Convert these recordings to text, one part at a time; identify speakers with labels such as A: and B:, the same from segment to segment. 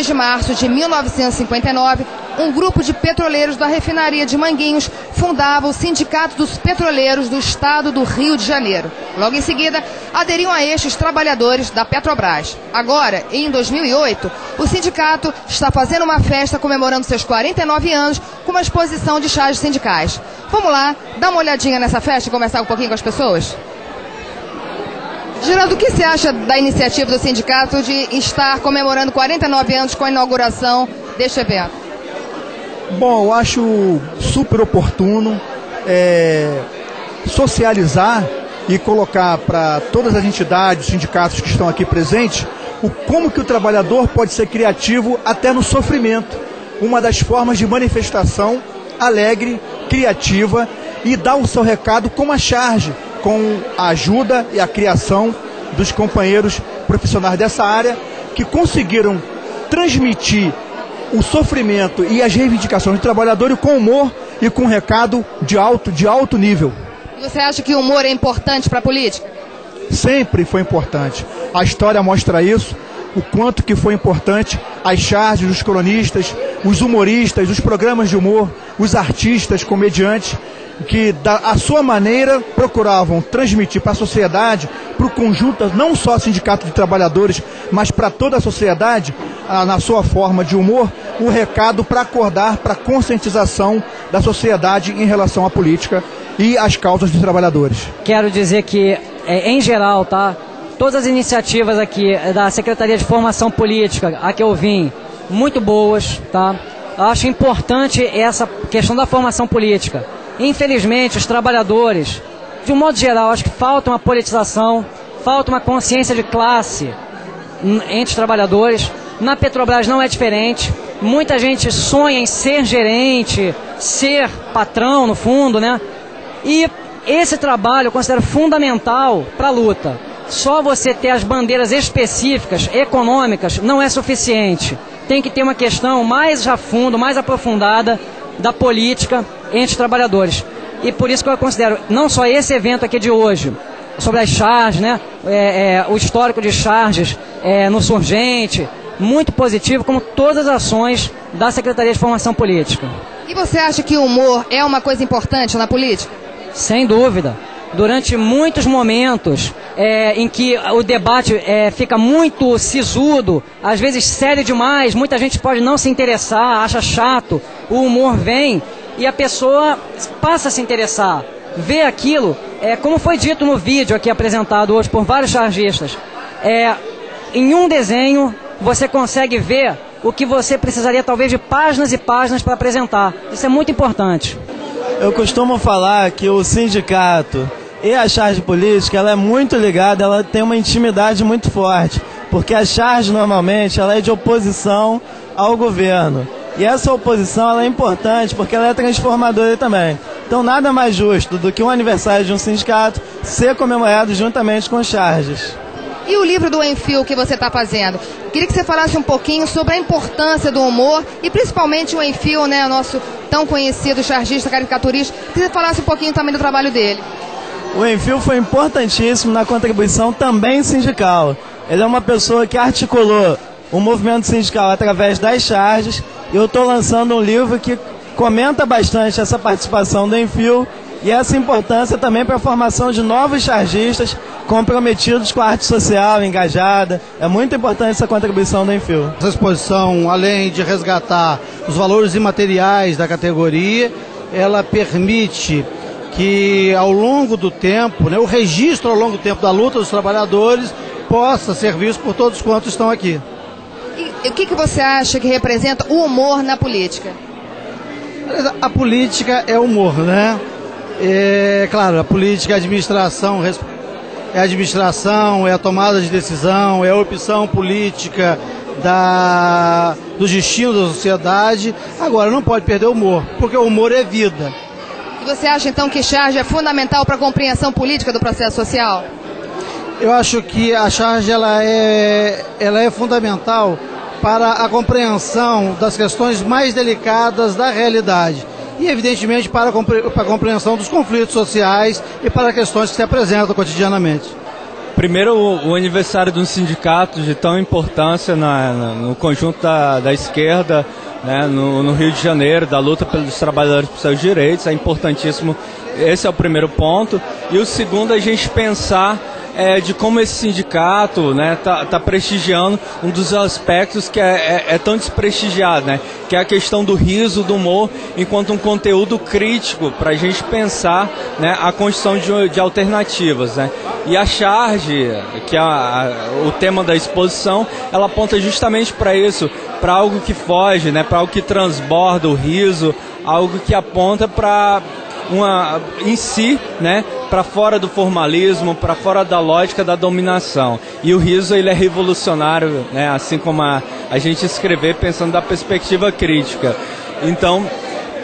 A: 22 de março de 1959, um grupo de petroleiros da refinaria de Manguinhos fundava o Sindicato dos Petroleiros do Estado do Rio de Janeiro. Logo em seguida, aderiam a estes trabalhadores da Petrobras. Agora, em 2008, o sindicato está fazendo uma festa comemorando seus 49 anos com uma exposição de charges sindicais. Vamos lá, dar uma olhadinha nessa festa e conversar um pouquinho com as pessoas? Geraldo, o que você acha da iniciativa do sindicato de estar comemorando 49 anos com a inauguração deste evento?
B: Bom, eu acho super oportuno socializar e colocar para todas as entidades, sindicatos que estão aqui presentes, como que o trabalhador pode ser criativo até no sofrimento. Uma das formas de manifestação alegre, criativa e dar o seu recado com a charge, com a ajuda e a criação dos companheiros profissionais dessa área que conseguiram transmitir o sofrimento e as reivindicações do trabalhador com humor e com recado de alto nível.
A: E você acha que o humor é importante para a política?
B: Sempre foi importante. A história mostra isso, o quanto que foi importante as charges dos cronistas, os humoristas, os programas de humor, os artistas, comediantes, que à sua maneira procuravam transmitir para a sociedade, para o conjunto, não só sindicato de trabalhadores, mas para toda a sociedade, na sua forma de humor, o recado para acordar, para a conscientização da sociedade em relação à política e às causas dos trabalhadores.
C: Quero dizer que, em geral, tá, todas as iniciativas aqui da Secretaria de Formação Política, a que eu vim, muito boas, tá? Acho importante essa questão da formação política. Infelizmente, os trabalhadores, de um modo geral, acho que falta uma politização, falta uma consciência de classe entre os trabalhadores. Na Petrobras não é diferente. Muita gente sonha em ser gerente, ser patrão, no fundo, né? E esse trabalho eu considero fundamental para a luta. Só você ter as bandeiras específicas, econômicas, não é suficiente. Tem que ter uma questão mais a fundo, mais aprofundada da política entre os trabalhadores. E por isso que eu considero não só esse evento aqui de hoje, sobre as charges, né? O histórico de charges no Surgente, muito positivo, como todas as ações da Secretaria de Formação Política.
A: E você acha que o humor é uma coisa importante na política?
C: Sem dúvida. Durante muitos momentos em que o debate fica muito sisudo, às vezes sério demais, muita gente pode não se interessar, acha chato, o humor vem e a pessoa passa a se interessar, vê aquilo, como foi dito no vídeo aqui apresentado hoje por vários chargistas, em um desenho você consegue ver o que você precisaria talvez de páginas e páginas para apresentar. Isso é muito importante.
D: Eu costumo falar que o sindicato e a charge política, ela é muito ligada, ela tem uma intimidade muito forte, porque a charge normalmente ela é de oposição ao governo. E essa oposição ela é importante porque ela é transformadora também. Então nada mais justo do que um aniversário de um sindicato ser comemorado juntamente com charges.
A: E o livro do Enfio que você está fazendo? Queria que você falasse um pouquinho sobre a importância do humor e principalmente o Enfio, né, nosso tão conhecido chargista, caricaturista, que você falasse um pouquinho também do trabalho dele.
D: O Enfio foi importantíssimo na contribuição também sindical. Ele é uma pessoa que articulou o movimento sindical através das charges. E eu estou lançando um livro que comenta bastante essa participação do Enfio e essa importância também para a formação de novos chargistas comprometidos com a arte social, engajada. É muito importante essa contribuição do Enfio.
E: Essa exposição, além de resgatar os valores imateriais da categoria, ela permite que ao longo do tempo, né, o registro ao longo do tempo da luta dos trabalhadores possa ser visto por todos quantos estão aqui.
A: E o que você acha que representa o humor na política?
E: A política é humor, né? Claro, a política é administração, é a tomada de decisão, é a opção política dos destinos da sociedade. Agora, não pode perder o humor, porque o humor é vida.
A: E você acha então que charge é fundamental para a compreensão política do processo social?
E: Eu acho que a charge ela é fundamental para a compreensão das questões mais delicadas da realidade e, evidentemente, para a compreensão dos conflitos sociais e para questões que se apresentam cotidianamente.
F: Primeiro, o aniversário de um sindicato de tão importância no conjunto da esquerda, né, no Rio de Janeiro, da luta pelos trabalhadores por seus direitos, é importantíssimo. Esse é o primeiro ponto. E o segundo, a gente pensar de como esse sindicato, né, tá prestigiando um dos aspectos que é tão desprestigiado, né, que é a questão do riso, do humor, enquanto um conteúdo crítico para a gente pensar, né, a construção de alternativas, né. E a charge, que é o tema da exposição, ela aponta justamente para isso, para algo que foge, né, para algo que transborda o riso, algo que aponta para em si, né, para fora do formalismo, para fora da lógica da dominação. E o riso, ele é revolucionário, né, assim como a gente escrever pensando da perspectiva crítica. Então,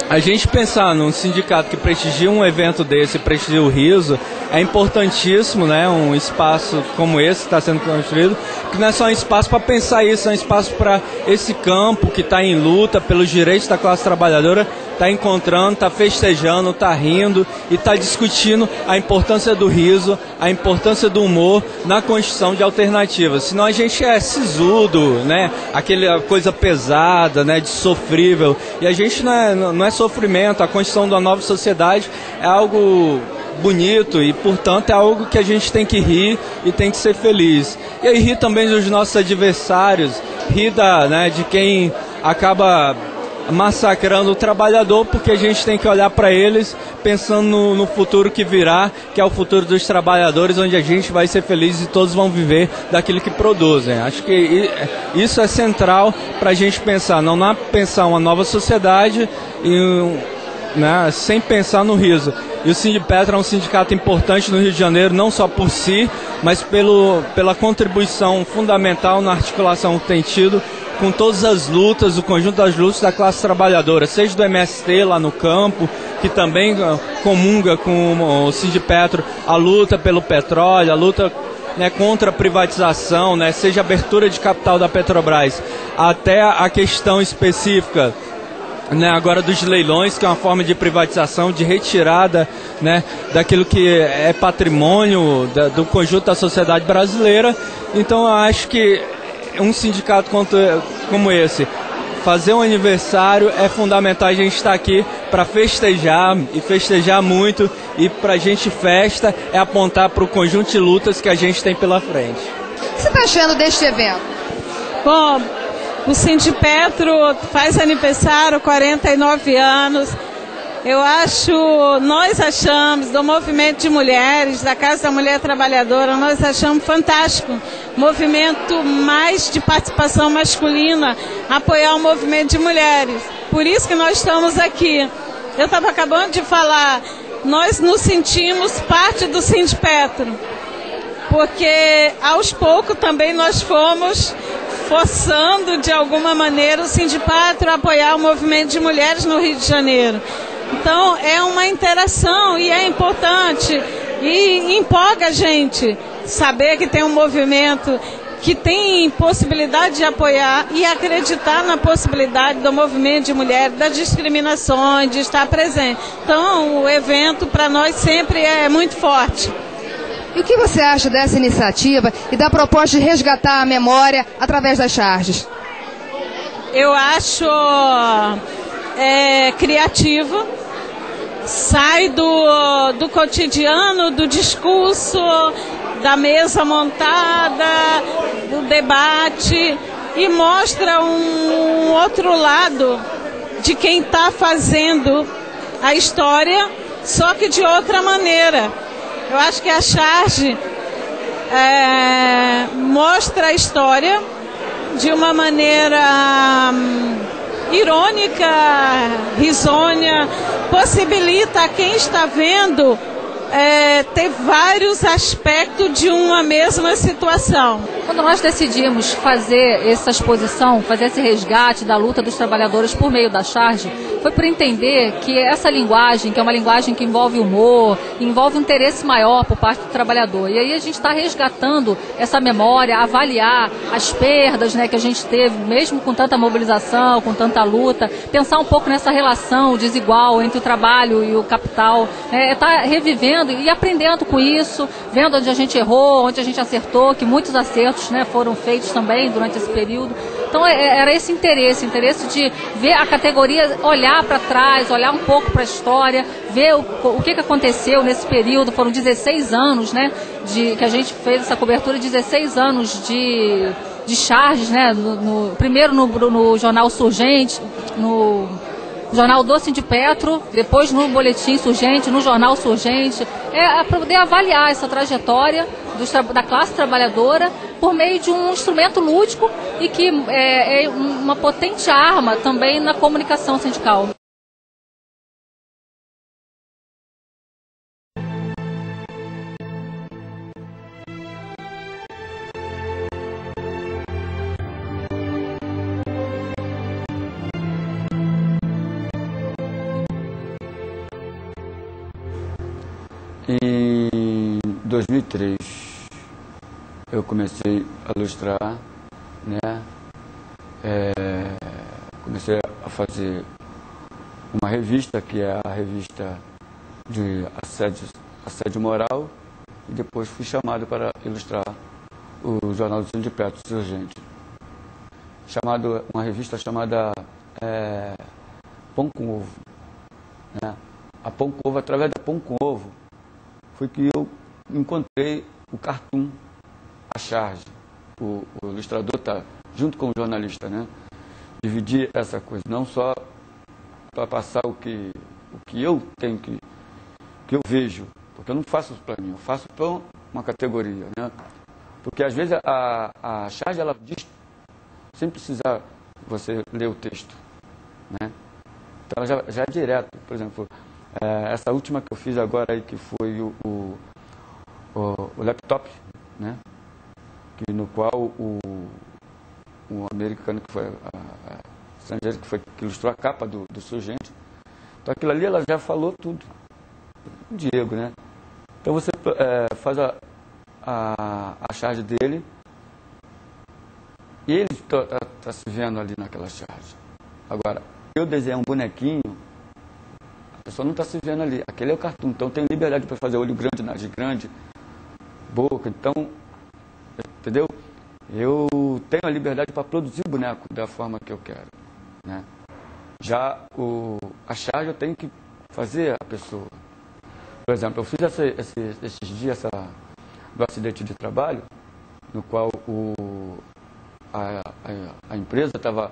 F: a gente pensar num sindicato que prestigia um evento desse, prestigia o riso, é importantíssimo, né, um espaço como esse que está sendo construído, que não é só um espaço para pensar isso, é um espaço para esse campo que está em luta pelos direitos da classe trabalhadora, está encontrando, está festejando, está rindo e está discutindo a importância do riso, a importância do humor na construção de alternativas. Senão a gente é sisudo, né, aquela coisa pesada, né, de sofrível, e a gente não é sofrimento. A construção da nova sociedade é algo bonito e, portanto, é algo que a gente tem que rir e tem que ser feliz. E aí rir também dos nossos adversários, rir de quem acaba massacrando o trabalhador, porque a gente tem que olhar para eles pensando no futuro que virá, que é o futuro dos trabalhadores, onde a gente vai ser feliz e todos vão viver daquilo que produzem. Acho que isso é central para a gente pensar, não pensar uma nova sociedade né, sem pensar no riso. E o Sindipetra é um sindicato importante no Rio de Janeiro, não só por si, mas pela contribuição fundamental na articulação que tem tido com todas as lutas, o conjunto das lutas da classe trabalhadora, seja do MST lá no campo, que também comunga com o Sindipetra a luta pelo petróleo, a luta, né, contra a privatização, né, seja a abertura de capital da Petrobras, até a questão específica, né, agora dos leilões, que é uma forma de privatização, de retirada, né, daquilo que é patrimônio do conjunto da sociedade brasileira. Então eu acho que um sindicato como esse, fazer um aniversário, é fundamental. A gente estar aqui para festejar, e festejar muito, e para a gente festa é apontar para o conjunto de lutas que a gente tem pela frente.
A: O que você está achando deste evento?
G: Bom, o Sindipetro faz aniversário, 49 anos. Nós achamos, do movimento de mulheres, da Casa da Mulher Trabalhadora, nós achamos fantástico. Movimento mais de participação masculina, apoiar o movimento de mulheres. Por isso que nós estamos aqui. Eu estava acabando de falar, nós nos sentimos parte do Sindipetro, porque aos poucos também nós fomos forçando de alguma maneira o Sindipetro a apoiar o movimento de mulheres no Rio de Janeiro. Então é uma interação e é importante e empolga a gente saber que tem um movimento que tem possibilidade de apoiar e acreditar na possibilidade do movimento de mulheres, das discriminações, de estar presente. Então o evento para nós sempre é muito forte.
A: E o que você acha dessa iniciativa e da proposta de resgatar a memória através das charges?
G: Eu acho criativo, sai do cotidiano, do discurso, da mesa montada, do debate, e mostra um outro lado de quem está fazendo a história, só que de outra maneira. Eu acho que a charge mostra a história de uma maneira irônica, risonha, possibilita a quem está vendo ter vários aspectos de uma mesma situação.
H: Quando nós decidimos fazer essa exposição, fazer esse resgate da luta dos trabalhadores por meio da charge, foi por entender que essa linguagem, que é uma linguagem que envolve humor, envolve um interesse maior por parte do trabalhador. E aí a gente está resgatando essa memória, avaliar as perdas, né, que a gente teve, mesmo com tanta mobilização, com tanta luta, pensar um pouco nessa relação desigual entre o trabalho e o capital, tá revivendo e aprendendo com isso, vendo onde a gente errou, onde a gente acertou, que muitos acertos, né, foram feitos também durante esse período. Então era esse interesse de ver a categoria, olhar para trás, olhar um pouco para a história, ver o que aconteceu nesse período. Foram 16 anos, né, que a gente fez essa cobertura, 16 anos de charges, né, primeiro no Jornal Surgente, no Jornal do Sindipetro, depois no Boletim Surgente, no Jornal Surgente, para poder avaliar essa trajetória da classe trabalhadora por meio de um instrumento lúdico e que é uma potente arma também na comunicação sindical.
I: Em 2003, eu comecei a ilustrar, né? Comecei a fazer uma revista, que é a revista de assédio moral, e depois fui chamado para ilustrar o Jornal do Sindipetro Surgente. Uma revista chamada Pão com Ovo, né? A Pão com Ovo, através da Pão com Ovo, foi que eu encontrei o cartoon, a charge. O ilustrador está junto com o jornalista, né? Dividir essa coisa, não só para passar o que eu tenho, que eu vejo, porque eu não faço para mim, eu faço para uma categoria, né? Porque às vezes a charge, ela diz, sem precisar você ler o texto, né? Então ela já é direto. Por exemplo, essa última que eu fiz agora aí, que foi o laptop, né? No qual o americano, que foi estrangeiro, que ilustrou a capa do Surgente. Então aquilo ali ela já falou tudo. O Diego, né? Então você faz a charge dele e ele está se vendo ali naquela charge. Agora, eu desenhar um bonequinho, a pessoa não está se vendo ali. Aquele é o cartoon. Então tem liberdade para fazer olho grande, nariz grande, boca. Então, entendeu? Eu tenho a liberdade para produzir o boneco da forma que eu quero, né? Já a charge eu tenho que fazer a pessoa. Por exemplo, eu fiz esses dias do acidente de trabalho, no qual a empresa estava,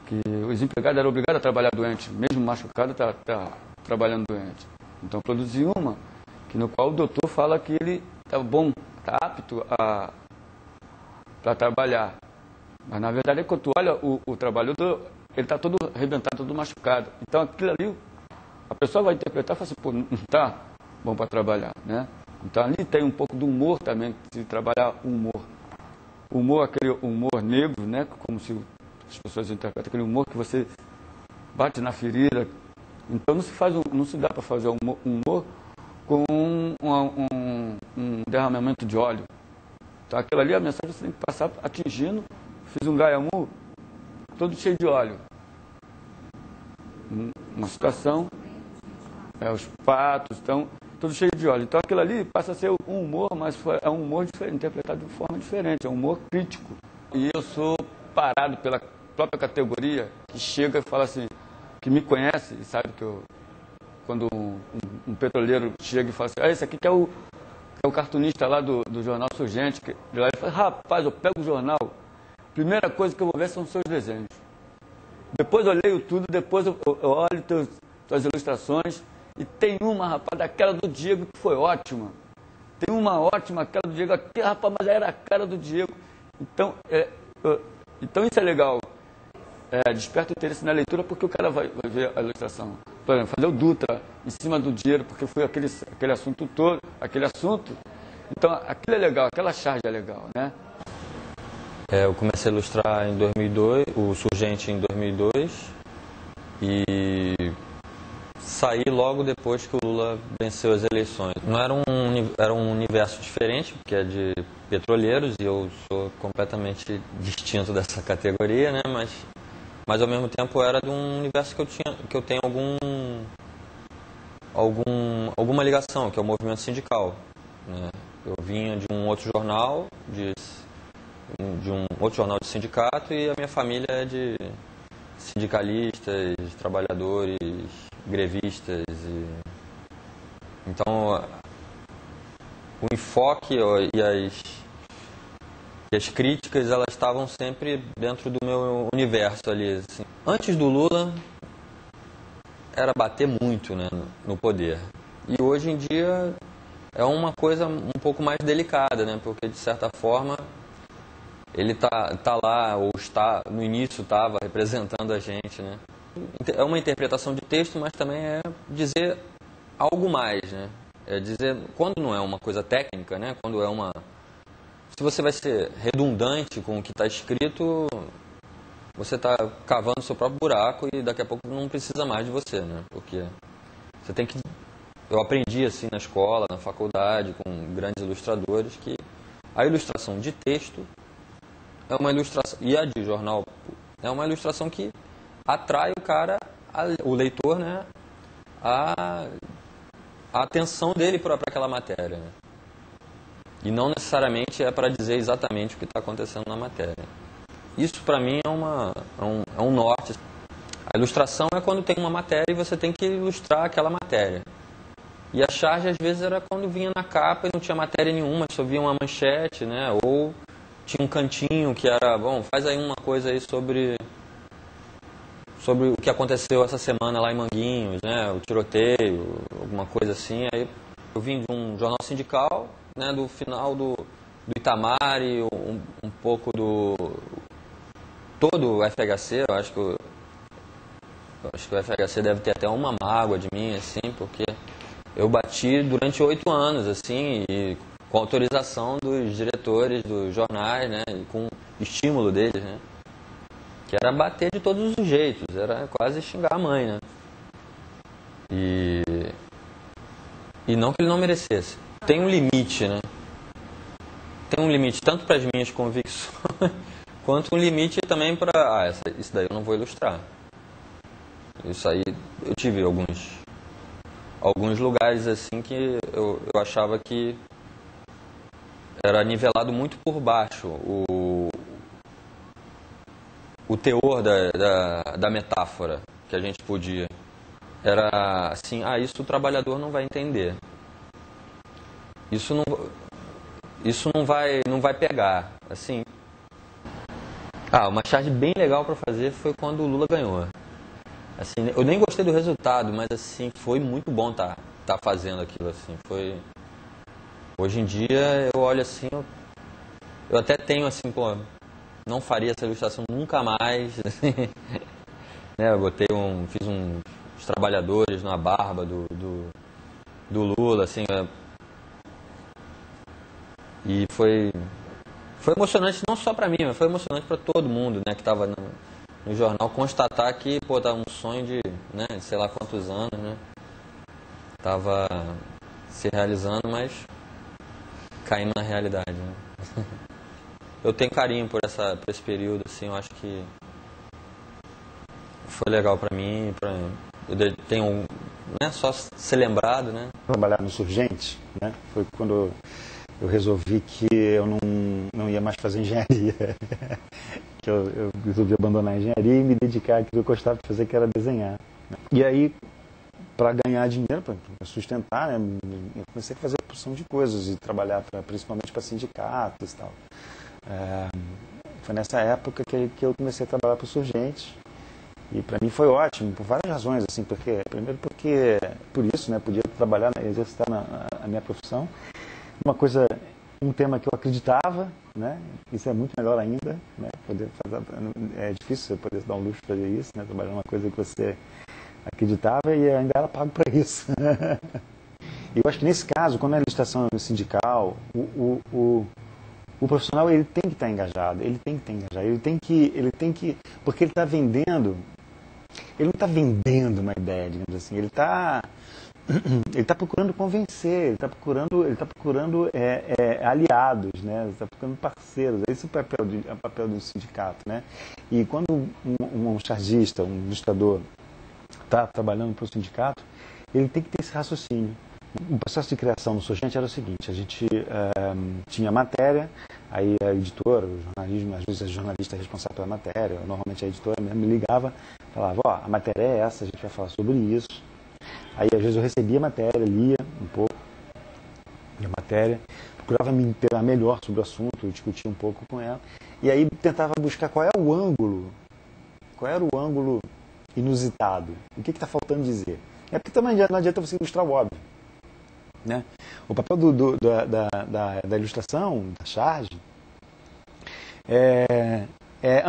I: que os empregados eram obrigados a trabalhar doente, mesmo machucado, tá trabalhando doente. Então eu produzi uma, no qual o doutor fala que ele está bom, está apto para trabalhar. Mas na verdade, quando tu olha o trabalhador, ele está todo arrebentado, todo machucado. Então aquilo ali, a pessoa vai interpretar e fala assim, pô, não está bom para trabalhar, né? Então ali tem um pouco do humor também, de trabalhar o humor. O humor, aquele humor negro, né? Como se as pessoas interpretam, aquele humor que você bate na ferida. Então não se dá para fazer humor com um derramamento de óleo. Então aquilo ali, a mensagem você tem que passar atingindo. Fiz um gaiamu todo cheio de óleo. Uma situação, os patos estão todo cheio de óleo. Então aquilo ali passa a ser um humor, mas é um humor diferente, interpretado de forma diferente, é um humor crítico. E eu sou parado pela própria categoria, que chega e fala assim, que me conhece e sabe que quando um petroleiro chega e fala assim, esse aqui que é o cartunista lá do Jornal Surgente, que lá ele fala, rapaz, eu pego o jornal, primeira coisa que eu vou ver são seus desenhos. Depois eu leio tudo, depois eu olho tuas ilustrações, e tem uma, rapaz, daquela do Diego que foi ótima. Tem uma ótima, aquela do Diego, aqui, rapaz, mas era a cara do Diego. Então isso é legal. Desperta o interesse na leitura, porque o cara vai ver a ilustração. Por exemplo, fazer o Dutra em cima do dinheiro, porque foi aquele assunto todo, aquele assunto. Então aquilo é legal, aquela charge é legal, né?
J: Eu comecei a ilustrar em 2002, o Surgente em 2002, e saí logo depois que o Lula venceu as eleições. Não era um universo diferente, porque é de petroleiros e eu sou completamente distinto dessa categoria, né? Mas ao mesmo tempo era de um universo que eu tenho alguma ligação, que é o movimento sindical, né? Eu vinha de um outro jornal, de um outro jornal de sindicato, e a minha família é de sindicalistas, trabalhadores, grevistas. Então, o enfoque e as críticas, elas estavam sempre dentro do meu universo ali. Assim. Antes do Lula, era bater muito, né, no poder. E hoje em dia é uma coisa um pouco mais delicada, né, porque de certa forma ele tá lá, ou está, no início estava representando a gente, né. É uma interpretação de texto, mas também é dizer algo mais, né. É dizer, quando não é uma coisa técnica, né, quando é uma... Se você vai ser redundante com o que está escrito, você está cavando seu próprio buraco e daqui a pouco não precisa mais de você, né? Porque você tem que... Eu aprendi assim na escola, na faculdade, com grandes ilustradores, que a ilustração de texto é uma ilustração, e a de jornal é uma ilustração que atrai o cara, o leitor, né? A atenção dele para aquela matéria, né? E não necessariamente é para dizer exatamente o que está acontecendo na matéria. Isso, para mim, é um norte. A ilustração é quando tem uma matéria e você tem que ilustrar aquela matéria. E a charge, às vezes, era quando vinha na capa e não tinha matéria nenhuma, só via uma manchete, né? Ou tinha um cantinho que era, bom, faz aí uma coisa aí sobre o que aconteceu essa semana lá em Manguinhos, né? O tiroteio, alguma coisa assim. Aí eu vim de um jornal sindical, né, do final do Itamar e um pouco todo o FHC. Eu acho que o FHC deve ter até uma mágoa de mim, assim, porque eu bati durante 8 anos, assim, e com autorização dos diretores dos jornais, né, e com estímulo deles, né, que era bater de todos os jeitos, era quase xingar a mãe, né, e não que ele não merecesse. Tem um limite, né? Tem um limite tanto para as minhas convicções, quanto um limite também para... isso daí eu não vou ilustrar. Isso aí, eu tive alguns lugares assim que eu achava que era nivelado muito por baixo o teor da metáfora que a gente podia. Era assim, isso o trabalhador não vai entender. Isso não vai pegar, assim. Uma charge bem legal para fazer foi quando o Lula ganhou. Assim, eu nem gostei do resultado, mas assim, foi muito bom tá fazendo aquilo, assim. Foi... Hoje em dia eu olho assim, eu até tenho assim, pô, não faria essa ilustração nunca mais, assim, né? Eu fiz os trabalhadores na barba do Lula, assim. E foi emocionante não só para mim, mas foi emocionante para todo mundo, né, que estava no jornal, constatar que, pô, tá um sonho de, né, sei lá quantos anos, né, tava se realizando, mas caindo na realidade, né. Eu tenho carinho por esse período, assim, eu acho que foi legal para mim, eu tenho, né, só ser lembrado, né.
K: Trabalhar no Surgente, né, foi quando eu resolvi que eu não ia mais fazer engenharia, que eu resolvi abandonar a engenharia e me dedicar àquilo que eu gostava de fazer, que era desenhar. E aí, para ganhar dinheiro, para sustentar, né, eu comecei a fazer a porção de coisas e trabalhar principalmente para sindicatos e tal. Foi nessa época que eu comecei a trabalhar para o Surgente. E para mim foi ótimo, por várias razões, assim, primeiro porque, por isso, né, podia trabalhar, exercitar a minha profissão. Um tema que eu acreditava, né? Isso é muito melhor ainda, né? É difícil você poder dar um luxo para fazer isso, né? Trabalhar numa coisa que você acreditava e ainda era pago para isso. E eu acho que nesse caso, quando é ilustração sindical, o profissional ele tem que estar engajado, ele tem que porque ele está vendendo, ele não está vendendo uma ideia, digamos assim, ele está procurando convencer, ele está procurando aliados, né? Ele está procurando parceiros. Esse é o papel do sindicato, né? E quando um chargista, um ilustrador está trabalhando para o sindicato, ele tem que ter esse raciocínio. O processo de criação do Surgente era o seguinte: a gente tinha matéria, aí a editora, o jornalismo, às vezes a jornalista responsável pela matéria, normalmente a editora mesmo me ligava, falava, a matéria é essa, a gente vai falar sobre isso. Aí às vezes eu recebia a matéria, lia um pouco a matéria, procurava me inteirar melhor sobre o assunto, eu discutia um pouco com ela, e aí tentava buscar qual era o ângulo inusitado, o que está faltando dizer. É porque também não adianta você ilustrar o óbvio, né? O papel da ilustração, da charge, é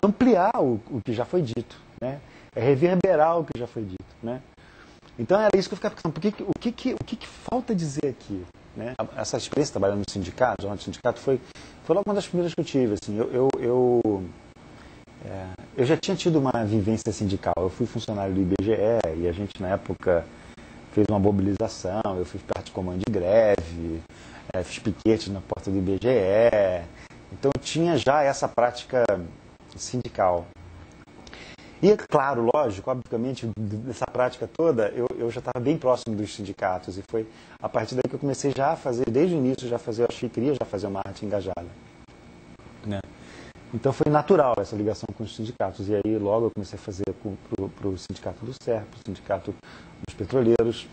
K: ampliar o que já foi dito, né? É reverberar o que já foi dito, né? Então era isso que eu ficava pensando, o que falta dizer aqui, né? Essa experiência trabalhando no sindicato, no sindicato foi logo uma das primeiras que eu tive, assim, eu já tinha tido uma vivência sindical, eu fui funcionário do IBGE e a gente na época fez uma mobilização, eu fiz parte de comando de greve, fiz piquete na porta do IBGE, então eu tinha já essa prática sindical. E, claro, lógico, obviamente, dessa prática toda, eu já estava bem próximo dos sindicatos e foi a partir daí que eu comecei já a fazer, desde o início, eu achei que queria já fazer uma arte engajada, né? Então foi natural essa ligação com os sindicatos. E aí logo eu comecei a fazer para o sindicato do SERP, o sindicato dos petroleiros,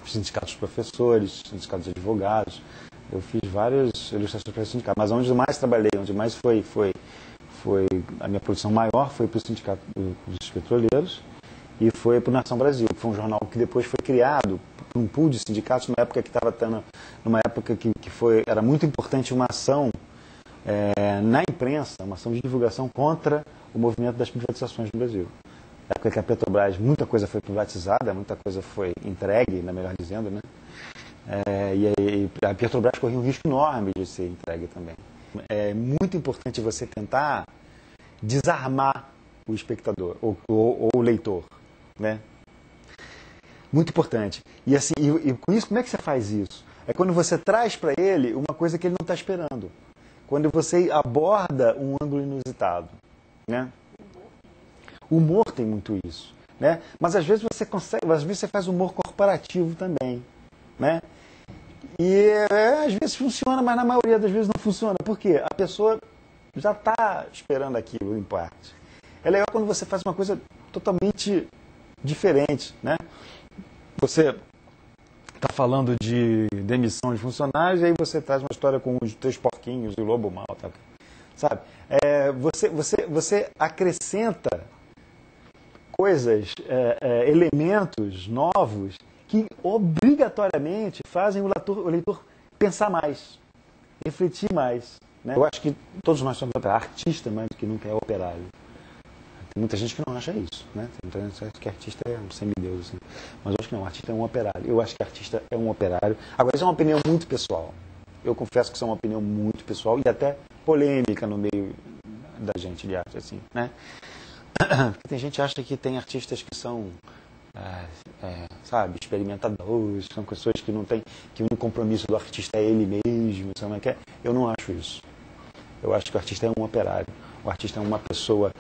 K: os sindicatos dos professores, os sindicatos de advogados. Eu fiz várias ilustrações para o sindicato. Mas onde mais trabalhei, onde mais foi a minha produção maior foi para o sindicato dos petroleiros e foi para o Nação Brasil, que foi um jornal que depois foi criado por um pool de sindicatos numa época que estava tendo, numa época que era muito importante uma ação na imprensa, uma ação de divulgação contra o movimento das privatizações no Brasil. Na época que a Petrobras, muita coisa foi privatizada, muita coisa foi entregue, melhor dizendo, né? E a Petrobras corria um risco enorme de ser entregue também. É muito importante você tentar desarmar o espectador ou o leitor, né? Muito importante. E assim, e com isso, como é que você faz isso? É quando você traz para ele uma coisa que ele não está esperando. Quando você aborda um ângulo inusitado, né? O humor tem muito isso, né? Mas às vezes você faz humor corporativo também, né? E às vezes funciona, mas na maioria das vezes não funciona. Por quê? A pessoa já está esperando aquilo, em parte. É legal quando você faz uma coisa totalmente diferente, né? Você está falando de demissão de funcionários e aí você traz uma história com os 3 porquinhos e o lobo mau, tá? Sabe? Você acrescenta coisas, elementos novos que obrigatoriamente fazem o leitor pensar mais, refletir mais, né? Eu acho que todos nós somos artistas mais do que nunca é operário. Tem muita gente que não acha isso, né? Tem muita gente que acha que artista é um semideus, assim. Mas eu acho que não, artista é um operário. Eu acho que artista é um operário. Agora, isso é uma opinião muito pessoal. Eu confesso que isso é uma opinião muito pessoal e até polêmica no meio da gente de arte, assim, né? Porque tem gente que acha que tem artistas que são, sabe, experimentadores, são pessoas que não têm, que o único compromisso do artista é ele mesmo, sabe como é que é? Eu não acho isso. Eu acho que o artista é um operário. O artista é uma pessoa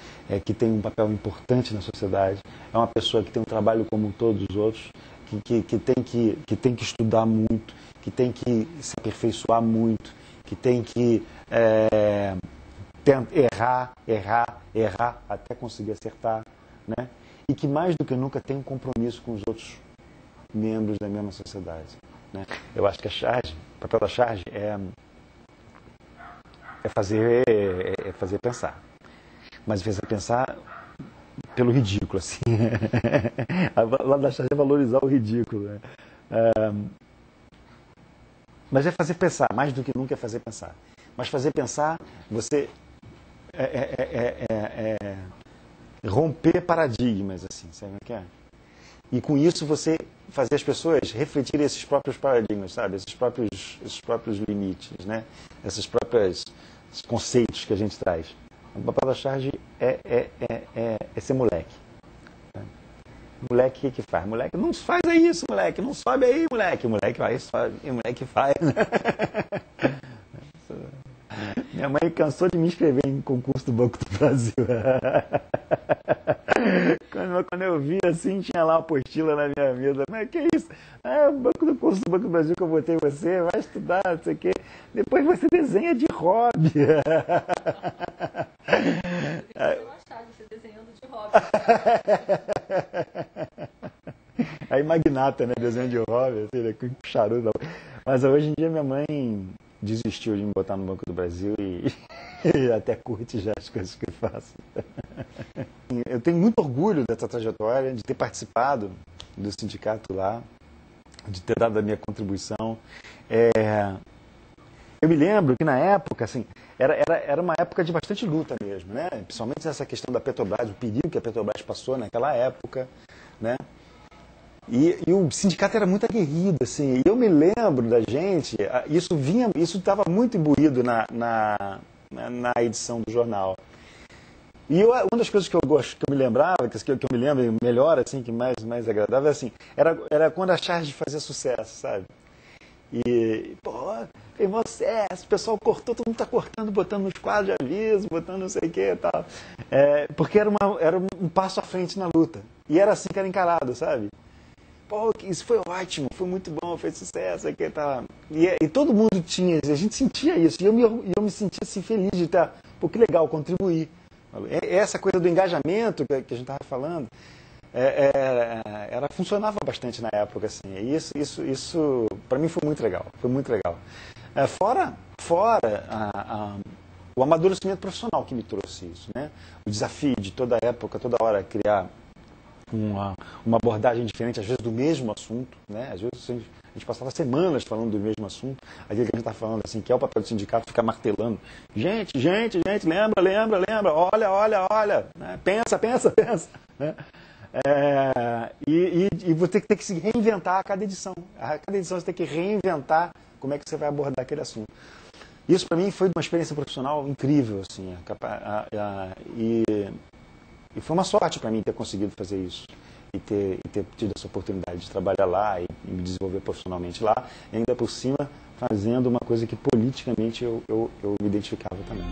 K: que tem um papel importante na sociedade, é uma pessoa que tem um trabalho como todos os outros, que tem que estudar muito, que tem que se aperfeiçoar muito, que tem que errar até conseguir acertar, né? E que mais do que nunca tem um compromisso com os outros membros da mesma sociedade, né? Eu acho que o papel da charge é fazer pensar, mas fazer pensar pelo ridículo, assim. Lá da charge é valorizar o ridículo, né? Mas é fazer pensar, mais do que nunca é fazer pensar. Mas fazer pensar, você romper paradigmas, assim, sabe o que é? E com isso você fazer as pessoas refletirem esses próprios paradigmas, sabe? Esses próprios limites, né? Esses próprios conceitos que a gente traz. O papel da charge é ser moleque. Moleque, o que faz? Moleque, não faz isso, moleque, não sobe aí, moleque. Moleque vai, sobe, moleque faz. Minha mãe cansou de me inscrever em concurso do Banco do Brasil. Quando eu vi assim, tinha lá uma apostila na minha mesa. Mas que isso? É o curso do Banco do Brasil que eu botei você, vai estudar, não sei o quê. Depois você desenha de hobby.
H: Você desenhando de hobby.
K: Aí magnata, né? Desenho de hobby, assim, né? Com charuto. Mas hoje em dia minha mãe desistiu de me botar no Banco do Brasil e até curte já as coisas que eu faço. Eu tenho muito orgulho dessa trajetória, de ter participado do sindicato lá, de ter dado a minha contribuição. Eu me lembro que na época, assim, era uma época de bastante luta mesmo, né? Principalmente essa questão da Petrobras, o perigo que a Petrobras passou naquela época, né? E o sindicato era muito aguerrido, assim, e eu me lembro da gente, isso estava muito imbuído na edição do jornal. E uma das coisas que eu me lembrava, que eu me lembro melhor, assim, que mais agradável, assim, era quando a charge fazia sucesso, sabe? E, pô, tem sucesso, o pessoal cortou, todo mundo tá cortando, botando nos quadros de aviso, botando não sei o que e tal. Porque era um passo à frente na luta. E era assim que era encarado, sabe? Pô, isso foi ótimo, foi muito bom, fez sucesso, aqui tá. E todo mundo tinha, a gente sentia isso, e eu me sentia assim feliz de estar, pô, que legal, contribuir. Essa coisa do engajamento que a gente estava falando, funcionava bastante na época, assim, e isso para mim foi muito legal, Fora o amadurecimento profissional que me trouxe isso, né? O desafio de toda época, toda hora criar uma abordagem diferente, às vezes do mesmo assunto, né? Às vezes a gente passava semanas falando do mesmo assunto, aquilo que a gente está falando assim, que é o papel do sindicato, ficar martelando. Gente, lembra, olha, né? Pensa, né? E você tem que se reinventar a cada edição. A cada edição você tem que reinventar como é que você vai abordar aquele assunto. Isso para mim foi uma experiência profissional incrível, assim, e foi uma sorte para mim ter conseguido fazer isso e ter tido essa oportunidade de trabalhar lá e me desenvolver profissionalmente lá, e ainda por cima fazendo uma coisa que politicamente eu me identificava também.